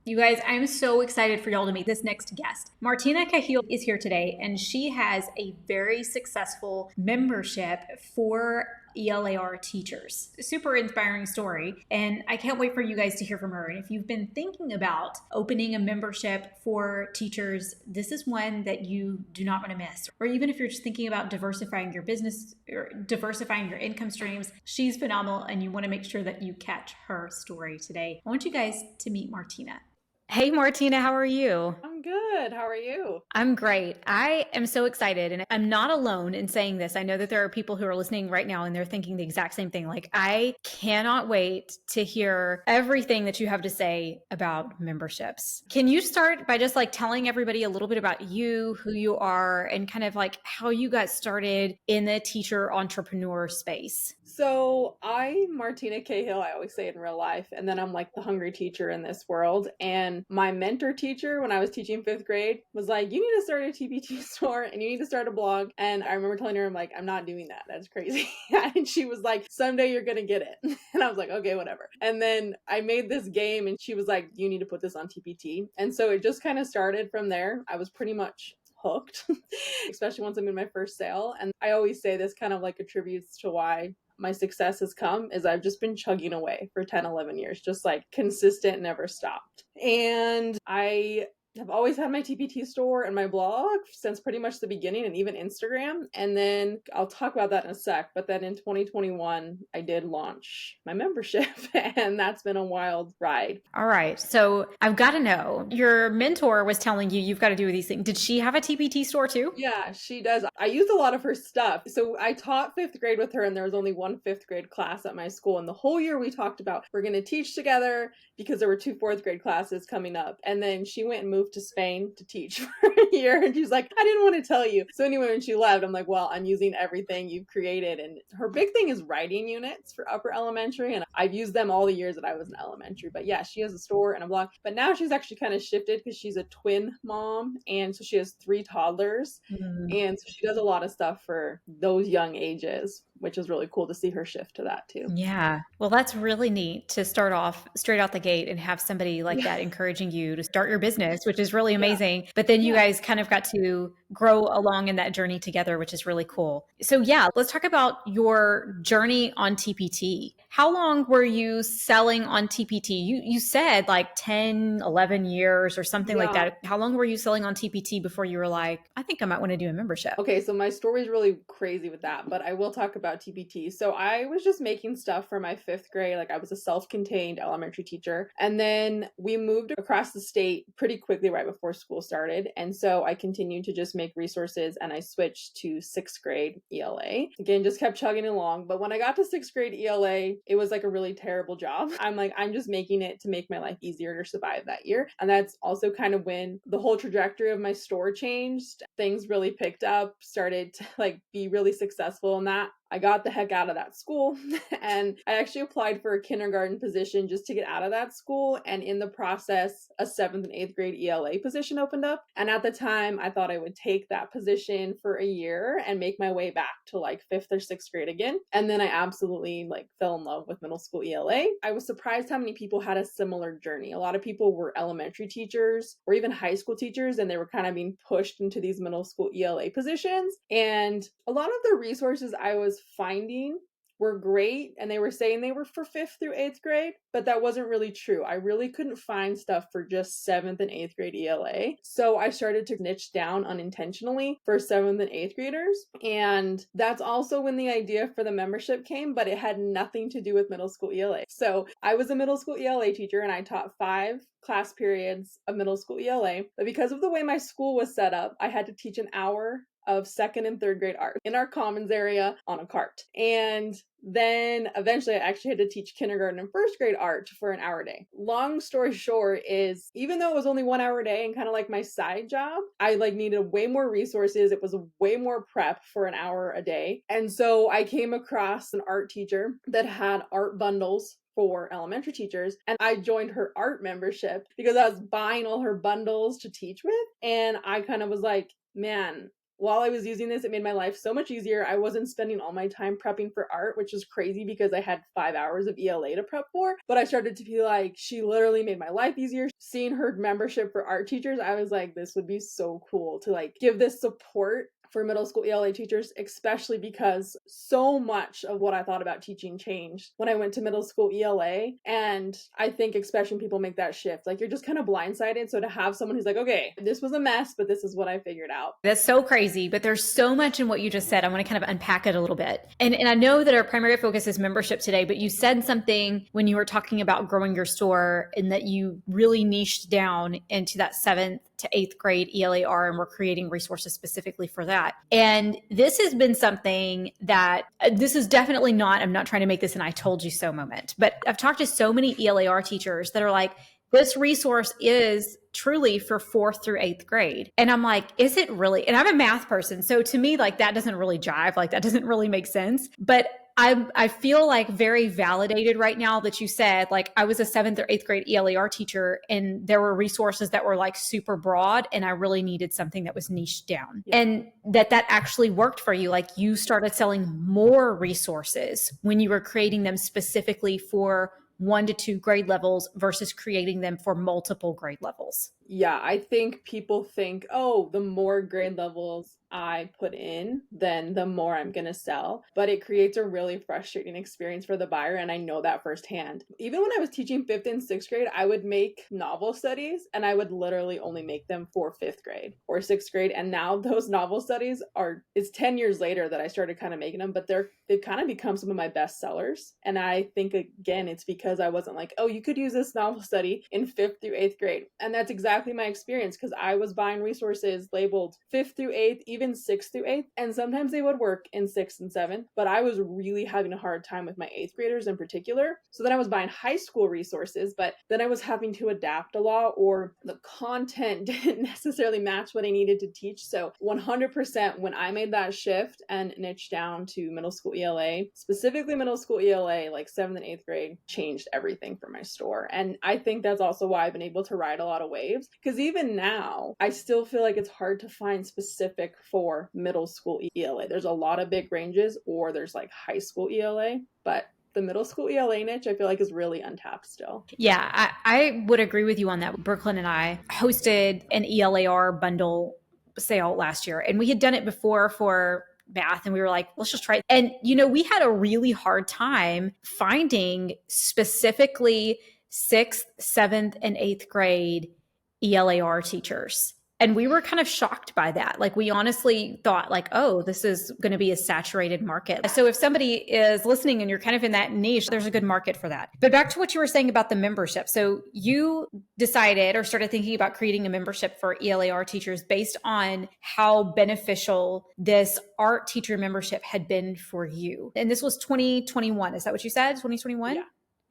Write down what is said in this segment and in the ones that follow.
You guys, I'm so excited for y'all to meet this next guest. Martina Cahill is here today, and she has a very successful membership for ELAR teachers. Super inspiring story, and I can't wait for you guys to hear from her. And if you've been thinking about opening a membership for teachers, this is one that you do not want to miss. Or even if you're just thinking about diversifying your business or diversifying your income streams, she's phenomenal, and you want to make sure that you catch her story today. I want you guys to meet Martina. Hey, Martina, how are you? I'm good. How are you? I'm great. I am so excited, and I'm not alone in saying this. I know that there are people who are listening right now and they're thinking the exact same thing. Like, I cannot wait to hear everything that you have to say about memberships. Can you start by just like telling everybody a little bit about you, who you are, and kind of like how you got started in the teacher entrepreneur space? So I'm Martina Cahill, I always say it in real life, and then I'm like the hungry teacher in this world. And my mentor teacher, when I was teaching fifth grade, was like, "You need to start a TPT store and you need to start a blog." And I remember telling her, I'm like, "I'm not doing that. That's crazy." And she was like, "Someday you're gonna get it." And I was like, "Okay, whatever." And then I made this game, and she was like, "You need to put this on TPT." And so it just kind of started from there. I was pretty much hooked, especially once I'm in my first sale. And I always say this kind of like attributes to why my success has come is I've just been chugging away for 10, 11 years, just like consistent, never stopped. And I have always had my TPT store and my blog since pretty much the beginning, and even Instagram. And then I'll talk about that in a sec. But then in 2021, I did launch my membership, and that's been a wild ride. All right. So I've got to know your mentor was telling you you've got to do these things. Did she have a TPT store too? Yeah, she does. I used a lot of her stuff. So I taught fifth grade with her, and there was only one fifth grade class at my school. And the whole year we talked about we're going to teach together because there were two fourth grade classes coming up. And then she went and moved to Spain to teach for a year. And she's like, "I didn't want to tell you." So anyway, when she left, I'm like, "Well, I'm using everything you've created." And her big thing is writing units for upper elementary. And I've used them all the years that I was in elementary. But yeah, she has a store and a blog. But now she's actually kind of shifted because she's a twin mom. And so she has three toddlers. Mm. And so she does a lot of stuff for those young ages, which is really cool to see her shift to that too. Yeah. Well, that's really neat to start off straight out the gate and have somebody like Yeah. that encouraging you to start your business, which is really Yeah. amazing. But then you Yeah. guys kind of got to grow along in that journey together, which is really cool. So, yeah, let's talk about your journey on TPT. How long were you selling on TPT? You said like 10, 11 years or something like Yeah. that. How long were you selling on TPT before you were like, I think I might want to do a membership? Okay, so my story is really crazy with that, but I will talk about TPT. So I was just making stuff for my fifth grade. Like I was a self-contained elementary teacher. And then we moved across the state pretty quickly right before school started. And so I continued to just make resources, and I switched to sixth grade ELA. Again, just kept chugging along. But when I got to sixth grade ELA, it was like a really terrible job. I'm like, I'm just making it to make my life easier to survive that year. And that's also kind of when the whole trajectory of my store changed. Things really picked up, started to like be really successful in that. I got the heck out of that school and I actually applied for a kindergarten position just to get out of that school. And in the process, a seventh and eighth grade ELA position opened up. And at the time, I thought I would take that position for a year and make my way back to like fifth or sixth grade again. And then I absolutely like fell in love with middle school ELA. I was surprised how many people had a similar journey. A lot of people were elementary teachers or even high school teachers, and they were kind of being pushed into these middle school ELA positions. And a lot of the resources I was finding were great, and they were saying they were for fifth through eighth grade, but that wasn't really true. I really couldn't find stuff for just seventh and eighth grade ELA. So I started to niche down unintentionally for seventh and eighth graders. And that's also when the idea for the membership came, but it had nothing to do with middle school ELA. So I was a middle school ELA teacher, and I taught 5 class periods of middle school ELA. But because of the way my school was set up, I had to teach an hour of second and third grade art in our commons area on a cart. And then eventually I actually had to teach kindergarten and first grade art for an hour a day. Long story short is, even though it was only 1 hour a day and kind of like my side job, I like needed way more resources. It was way more prep for an hour a day. And so I came across an art teacher that had art bundles for elementary teachers, and I joined her art membership because I was buying all her bundles to teach with. And I kind of was like, man, while I was using this, it made my life so much easier. I wasn't spending all my time prepping for art, which is crazy because I had 5 hours of ELA to prep for. But I started to be like, she literally made my life easier. Seeing her membership for art teachers, I was like, this would be so cool to like give this support for middle school ELA teachers, especially because so much of what I thought about teaching changed when I went to middle school ELA. And I think especially when people make that shift, like you're just kind of blindsided. So to have someone who's like, okay, this was a mess, but this is what I figured out. That's so crazy, but there's so much in what you just said. I want to kind of unpack it a little bit. And I know that our primary focus is membership today, but you said something when you were talking about growing your store and that you really niched down into that 7th to 8th grade ELAR, and we're creating resources specifically for that. And this has been something that this is definitely not, I'm not trying to make this an I told you so moment, but I've talked to so many ELAR teachers that are like, this resource is truly for 4th through 8th grade. And I'm like, is it really? And I'm a math person. So to me, like that doesn't really jive. Like that doesn't really make sense. But I feel like very validated right now that you said, like, I was a 7th or 8th grade ELAR teacher and there were resources that were like super broad and I really needed something that was niched down. Yeah. And that actually worked for you. Like you started selling more resources when you were creating them specifically for 1 to 2 grade levels versus creating them for multiple grade levels. Yeah, I think people think, oh, the more grade levels I put in, then the more I'm going to sell. But it creates a really frustrating experience for the buyer. And I know that firsthand. Even when I was teaching 5th and 6th grade, I would make novel studies and I would literally only make them for 5th grade or 6th grade. And now those novel studies it's 10 years later that I started kind of making them, but they've kind of become some of my best sellers. And I think, again, it's because I wasn't like, oh, you could use this novel study in 5th through 8th grade. And that's exactly my experience because I was buying resources labeled 5th through 8th, even 6th through 8th, and sometimes they would work in 6th and 7th, but I was really having a hard time with my 8th graders in particular. So then I was buying high school resources, but then I was having to adapt a lot or the content didn't necessarily match what I needed to teach. So 100% when I made that shift and niched down to middle school ELA, specifically middle school ELA, like 7th and 8th grade, changed everything for my store. And I think that's also why I've been able to ride a lot of waves because even now, I still feel like it's hard to find specific for middle school ELA. There's a lot of big ranges or there's like high school ELA, but the middle school ELA niche, I feel like is really untapped still. Yeah, I would agree with you on that. Brooklyn and I hosted an ELAR bundle sale last year, and we had done it before for math, and we were like, let's just try it. And, we had a really hard time finding specifically 6th, 7th, and 8th grade ELAR teachers. And we were kind of shocked by that. Like we honestly thought like, oh, this is going to be a saturated market. So if somebody is listening and you're kind of in that niche, there's a good market for that. But back to what you were saying about the membership. So you decided or started thinking about creating a membership for ELAR teachers based on how beneficial this art teacher membership had been for you. And this was 2021. Is that what you said? 2021? Yeah.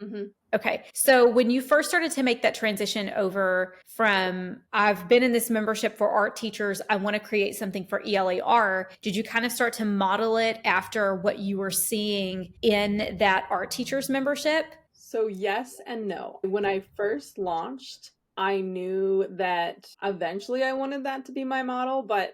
Mm-hmm. Okay. So when you first started to make that transition over from I've been in this membership for art teachers, I want to create something for ELAR, did you kind of start to model it after what you were seeing in that art teachers membership? So yes and no. When I first launched, I knew that eventually I wanted that to be my model, but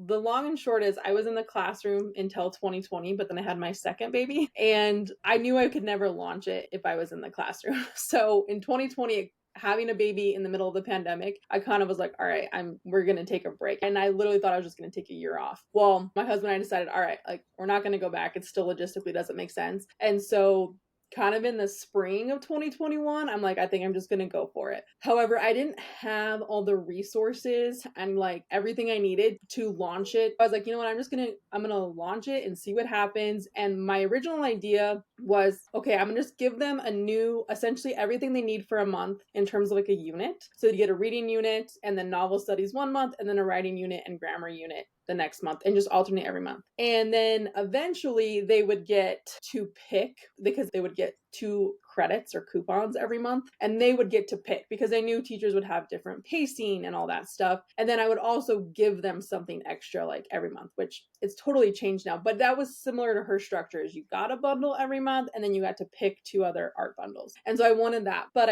the long and short is I was in the classroom until 2020, but then I had my second baby and I knew I could never launch it if I was in the classroom. So in 2020, having a baby in the middle of the pandemic, I kind of was like, all right, we're going to take a break. And I literally thought I was just going to take a year off. Well, my husband and I decided, all right, like we're not going to go back. It still logistically doesn't make sense. And so kind of in the spring of 2021, I'm like, I think I'm just going to go for it. However, I didn't have all the resources and like everything I needed to launch it. I was like, you know what, I'm going to launch it and see what happens. And my original idea was, okay, I'm going to just give them essentially everything they need for a month in terms of like a unit. So you get a reading unit and then novel studies 1 month and then a writing unit and grammar unit the next month and just alternate every month. And then eventually they would get to pick because they would get 2 credits or coupons every month, and they would get to pick because I knew teachers would have different pacing and all that stuff. And then I would also give them something extra like every month, which it's totally changed now, but that was similar to her structure. Is you got a bundle every month and then you got to pick 2 other art bundles. And so I wanted that, but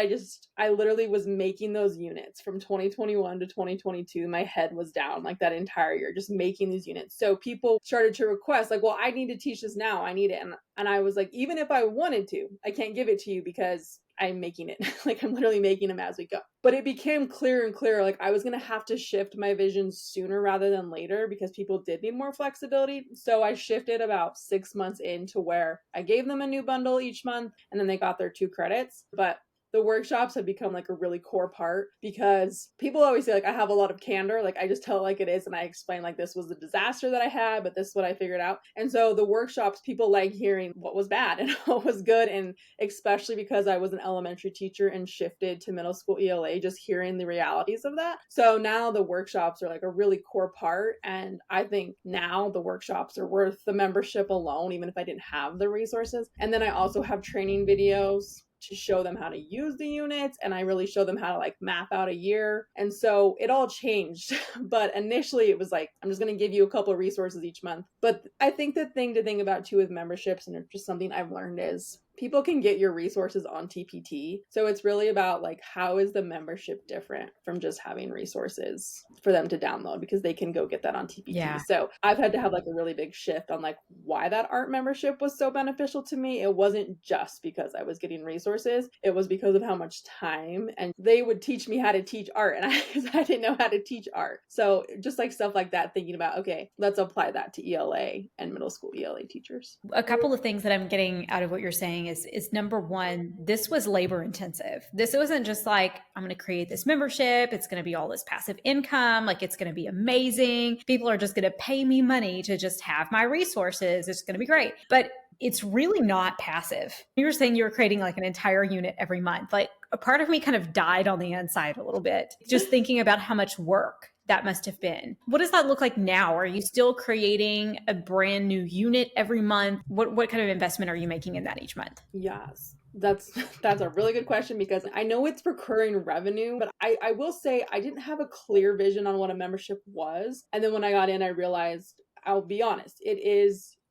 I literally was making those units from 2021 to 2022. My head was down like that entire year, just making these units. So people started to request like, well, I need to teach this now. I need it. And I was like, even if I wanted to, I can't give it to you because I'm making it. Like I'm literally making them as we go. But it became clearer and clearer. Like I was going to have to shift my vision sooner rather than later because people did need more flexibility. So I shifted about 6 months into where I gave them a new bundle each month and then they got their 2 credits. But the workshops have become like a really core part because people always say like I have a lot of candor, like I just tell it like it is and I explain like this was a disaster that I had, but this is what I figured out. And so the workshops, people like hearing what was bad and what was good, and especially because I was an elementary teacher and shifted to middle school ELA, just hearing the realities of that. So now the workshops are like a really core part, and I think now the workshops are worth the membership alone even if I didn't have the resources. And then I also have training videos to show them how to use the units, and I really show them how to like map out a year. And so it all changed. But initially it was like, I'm just going to give you a couple of resources each month. But I think the thing to think about too with memberships, and it's just something I've learned, is people can get your resources on TPT. So it's really about like, how is the membership different from just having resources for them to download, because they can go get that on TPT. Yeah. So I've had to have like a really big shift on like why that art membership was so beneficial to me. It wasn't just because I was getting resources. It was because of how much time, and they would teach me how to teach art, and I didn't know how to teach art. So just like stuff like that, thinking about, okay, let's apply that to ELA and middle school ELA teachers. A couple of things that I'm getting out of what you're saying is number one, this was labor intensive. This wasn't just like, I'm going to create this membership. It's going to be all this passive income. Like it's going to be amazing. People are just going to pay me money to just have my resources. It's going to be great. But it's really not passive. You were saying you were creating like an entire unit every month. Like a part of me kind of died on the inside a little bit, just thinking about how much work that must have been. What does that look like now? Are you still creating a brand new unit every month? What kind of investment are you making in that each month? Yes. That's a really good question, because I know it's recurring revenue, but I will say I didn't have a clear vision on what a membership was. And then when I got in, I realized, I'll be honest,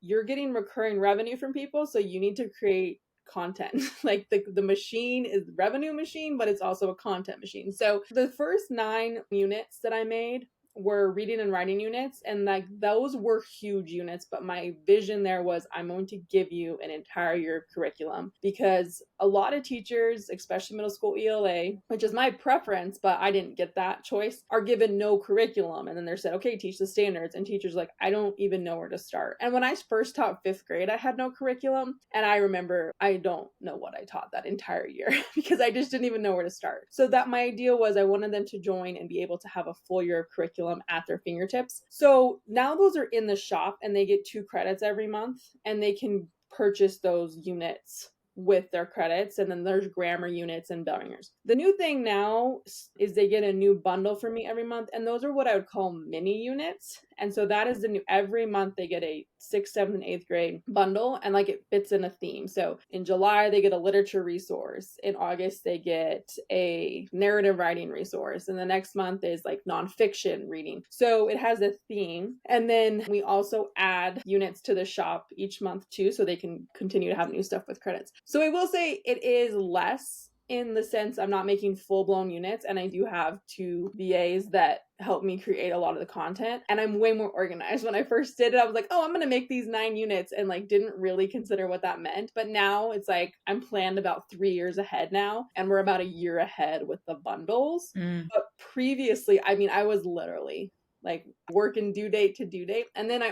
you're getting recurring revenue from people, so you need to create content. Like the machine is the revenue machine, but it's also a content machine. So the first 9 units that I made were reading and writing units, and like those were huge units, but my vision there was, I'm going to give you an entire year of curriculum, because a lot of teachers, especially middle school ELA, which is my preference, but I didn't get that choice, are given no curriculum, and then they're said, okay, teach the standards, and teachers like, I don't even know where to start. And when I first taught 5th grade, I had no curriculum, and I remember I don't know what I taught that entire year because I just didn't even know where to start. So that my idea was, I wanted them to join and be able to have a full year of curriculum at their fingertips. So now those are in the shop, and they get 2 credits every month, and they can purchase those units with their credits, and then there's grammar units and bell ringers. The new thing now is they get a new bundle from me every month, and those are what I would call mini units. And so that is the new, every month they get a 6th, 7th, and 8th grade bundle, and like it fits in a theme. So in July they get a literature resource, in August they get a narrative writing resource, and the next month is like nonfiction reading. So it has a theme. And then we also add units to the shop each month too, so they can continue to have new stuff with credits. So I will say it is less, in the sense I'm not making full-blown units, and I do have 2 VAs that help me create a lot of the content, and I'm way more organized. When I first did it, I was like, oh, I'm gonna make these 9 units, and like didn't really consider what that meant. But now it's like I'm planned about 3 years ahead now, and we're about a year ahead with the bundles. But previously, I mean, I was literally like working due date to due date. And then I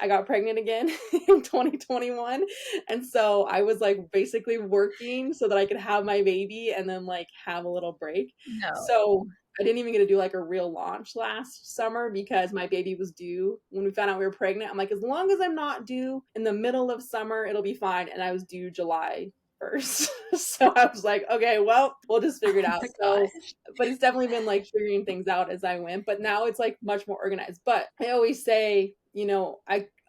got pregnant again in 2021. And so I was like basically working so that I could have my baby and then like have a little break. No. So I didn't even get to do like a real launch last summer because my baby was due when we found out we were pregnant. I'm like, as long as I'm not due in the middle of summer, it'll be fine. And I was due July 1st. So I was like, okay, well, we'll just figure it out. So, but it's definitely been like figuring things out as I went. But now it's like much more organized. But I always say,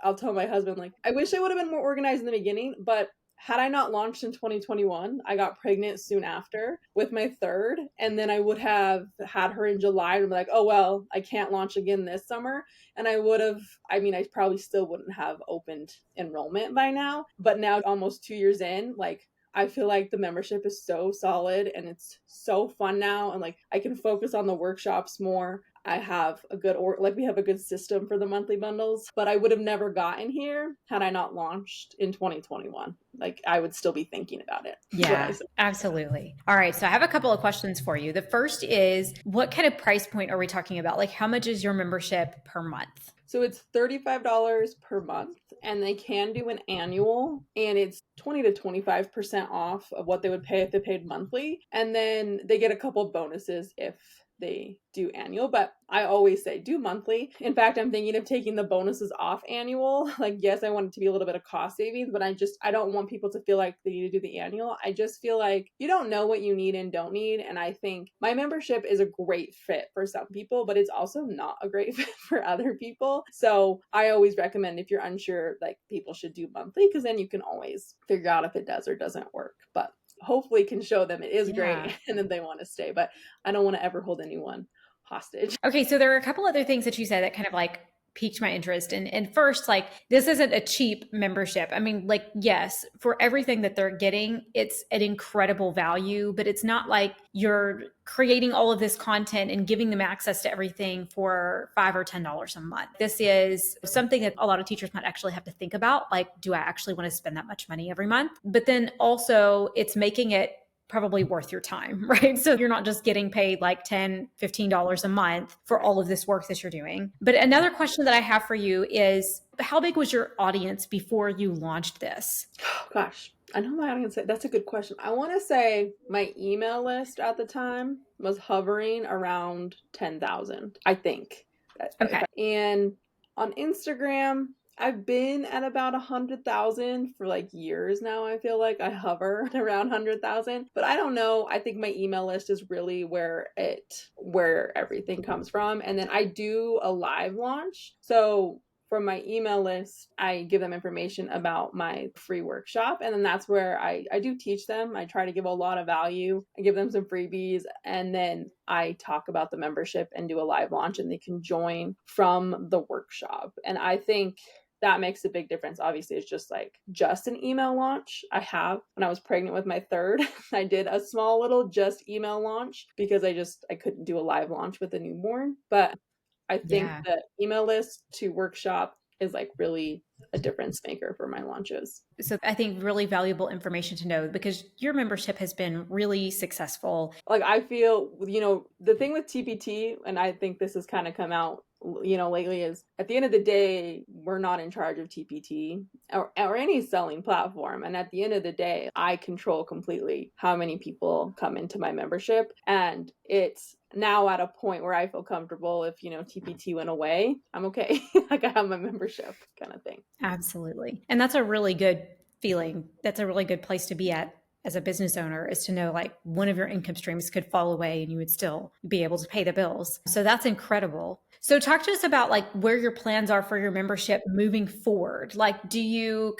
I'll tell my husband, like, I wish I would have been more organized in the beginning, but had I not launched in 2021, I got pregnant soon after with my third. And then I would have had her in July and be like, oh, well, I can't launch again this summer. And I would have, I mean, I probably still wouldn't have opened enrollment by now. But now, almost 2 years in, like, I feel like the membership is so solid and it's so fun now. And like, I can focus on the workshops more. I have a good we have a good system for the monthly bundles, but I would have never gotten here had I not launched in 2021. Like, I would still be thinking about it. Yeah, absolutely. All right. So I have a couple of questions for you. The first is, what kind of price point are we talking about? Like, how much is your membership per month? So it's $35 per month, and they can do an annual, and it's 20 to 25% off of what they would pay if they paid monthly. And then they get a couple bonuses if they do annual, but I always say do monthly. In fact, I'm thinking of taking the bonuses off annual. Like, yes, I want it to be a little bit of cost savings, but I don't want people to feel like they need to do the annual. I just feel like you don't know what you need and don't need. And I think my membership is a great fit for some people, but it's also not a great fit for other people. So I always recommend, if you're unsure, like, people should do monthly, because then you can always figure out if it does or doesn't work. But hopefully can show them it is great and then they want to stay. But I don't want to ever hold anyone hostage. Okay, so there are a couple other things that you said that kind of like piqued my interest. And first, like, this isn't a cheap membership. I mean, like, yes, for everything that they're getting, it's an incredible value, but it's not like you're creating all of this content and giving them access to everything for $5 or $10 a month. This is something that a lot of teachers might actually have to think about. Like, do I actually want to spend that much money every month? But then also, it's making it probably worth your time, right? So you're not just getting paid like $10, $15 a month for all of this work that you're doing. But another question that I have for you is, how big was your audience before you launched this? Oh, gosh, I know my audience. That's a good question. I want to say my email list at the time was hovering around 10,000, I think. Okay. And on Instagram, I've been at about 100,000 for like years now. I feel like I hover around 100,000, but I don't know. I think my email list is really where everything comes from. And then I do a live launch. So from my email list, I give them information about my free workshop. And then that's where I do teach them. I try to give a lot of value. I give them some freebies. And then I talk about the membership and do a live launch, and they can join from the workshop. And I think that makes a big difference. Obviously, it's just an email launch. When I was pregnant with my third, I did a small little just email launch because I couldn't do a live launch with a newborn. But I think the email list to workshop is like really a difference maker for my launches. So I think really valuable information to know, because your membership has been really successful. Like, I feel, the thing with TPT, and I think this has kind of come out, lately, is at the end of the day, we're not in charge of TPT or any selling platform. And at the end of the day, I control completely how many people come into my membership. And it's now at a point where I feel comfortable if, TPT went away, I'm okay. Like, I have my membership kind of thing. Absolutely. And that's a really good feeling. That's a really good place to be at as a business owner, is to know like one of your income streams could fall away and you would still be able to pay the bills. So that's incredible. So talk to us about like where your plans are for your membership moving forward. Like, do you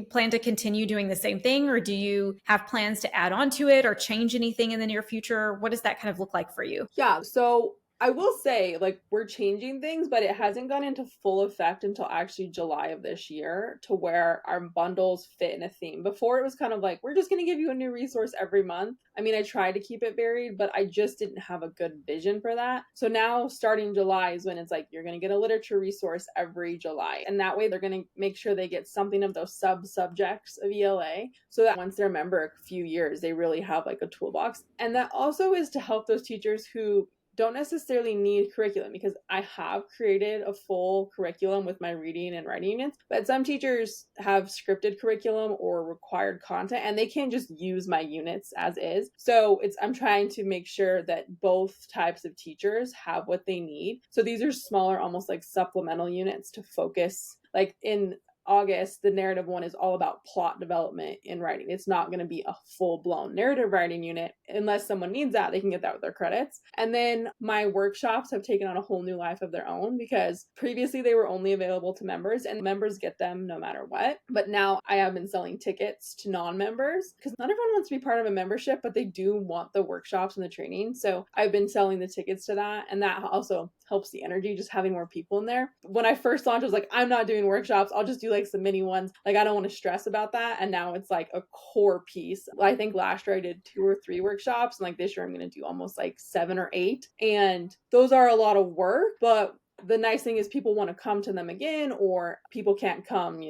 plan to continue doing the same thing, or do you have plans to add on to it or change anything in the near future? What does that kind of look like for you? Yeah. So I will say, like, we're changing things, but it hasn't gone into full effect until actually July of this year, to where our bundles fit in a theme. Before, it was kind of like, we're just going to give you a new resource every month. I mean, I tried to keep it varied, but I just didn't have a good vision for that. So now, starting July is when it's like, you're going to get a literature resource every July. And that way, they're going to make sure they get something of those sub-subjects of ELA, so that once they're a member a few years, they really have like a toolbox. And that also is to help those teachers who don't necessarily need curriculum, because I have created a full curriculum with my reading and writing units, but some teachers have scripted curriculum or required content, and they can't just use my units as is. So I'm trying to make sure that both types of teachers have what they need. So these are smaller, almost like supplemental units to focus, like, in August, the narrative one is all about plot development in writing. It's not going to be a full-blown narrative writing unit. Unless someone needs that, they can get that with their credits. And then my workshops have taken on a whole new life of their own, because previously they were only available to members, and members get them no matter what. But now I have been selling tickets to non-members, because not everyone wants to be part of a membership, but they do want the workshops and the training. So I've been selling the tickets to that, and that also helps the energy, just having more people in there. When I first launched, I was like, I'm not doing workshops. I'll just do like some mini ones. Like, I don't want to stress about that. And now it's like a core piece. I think last year I did 2 or 3 workshops, and like this year I'm going to do almost like 7 or 8. And those are a lot of work, but the nice thing is people want to come to them again, or people can't come,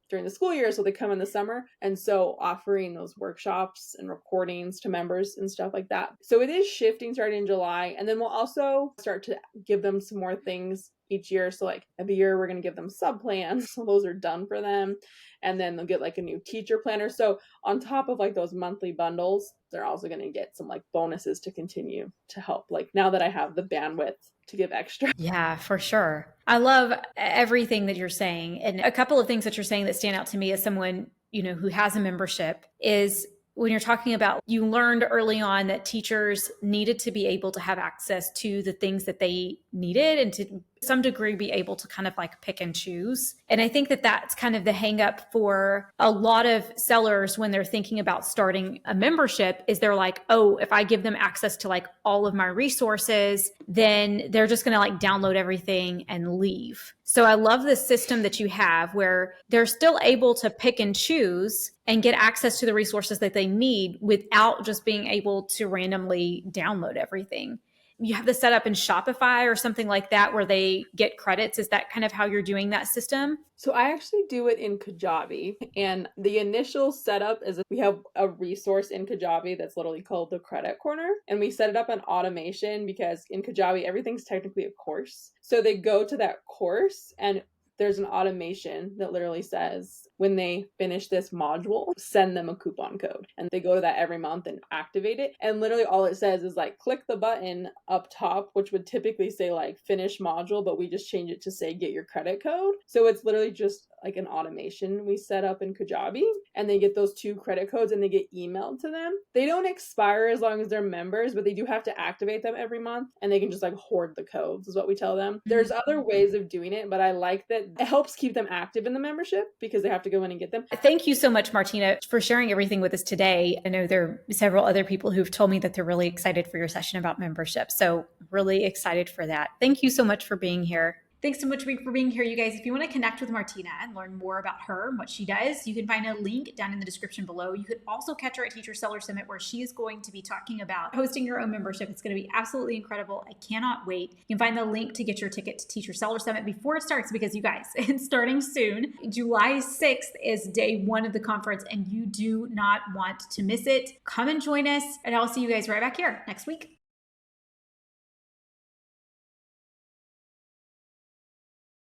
during the school year, so they come in the summer. And so offering those workshops and recordings to members and stuff like that. So it is shifting starting in July. And then we'll also start to give them some more things each year. So like every year we're going to give them sub plans. So those are done for them. And then they'll get like a new teacher planner. So on top of like those monthly bundles, they're also going to get some like bonuses to continue to help. Like now that I have the bandwidth to give extra. Yeah, for sure. I love everything that you're saying. And a couple of things that you're saying that stand out to me as someone, who has a membership is when you're talking about, you learned early on that teachers needed to be able to have access to the things that they needed and to some degree be able to kind of like pick and choose. And I think that that's kind of the hang up for a lot of sellers when they're thinking about starting a membership is they're like, oh, if I give them access to like all of my resources, then they're just going to like download everything and leave. So I love the system that you have where they're still able to pick and choose and get access to the resources that they need without just being able to randomly download everything. You have this set up in Shopify or something like that where they get credits. Is that kind of how you're doing that system? So I actually do it in Kajabi, and the initial setup is we have a resource in Kajabi that's literally called the Credit Corner, and we set it up on automation because in Kajabi, everything's technically a course. So they go to that course and there's an automation that literally says when they finish this module, send them a coupon code. And they go to that every month and activate it. And literally all it says is like, click the button up top, which would typically say like finish module, but we just change it to say get your credit code. So it's literally just like an automation we set up in Kajabi, and they get those 2 credit codes and they get emailed to them. They don't expire as long as they're members, but they do have to activate them every month, and they can just like hoard the codes is what we tell them. There's other ways of doing it, but I like that it helps keep them active in the membership because they have to go in and get them. Thank you so much, Martina, for sharing everything with us today. I know there are several other people who've told me that they're really excited for your session about membership. So really excited for that. Thank you so much for being here. Thanks so much for being here, you guys. If you want to connect with Martina and learn more about her and what she does, you can find a link down in the description below. You could also catch her at Teacher Seller Summit, where she is going to be talking about hosting your own membership. It's going to be absolutely incredible. I cannot wait. You can find the link to get your ticket to Teacher Seller Summit before it starts, because you guys, it's starting soon. July 6th is day 1 of the conference, and you do not want to miss it. Come and join us, and I'll see you guys right back here next week.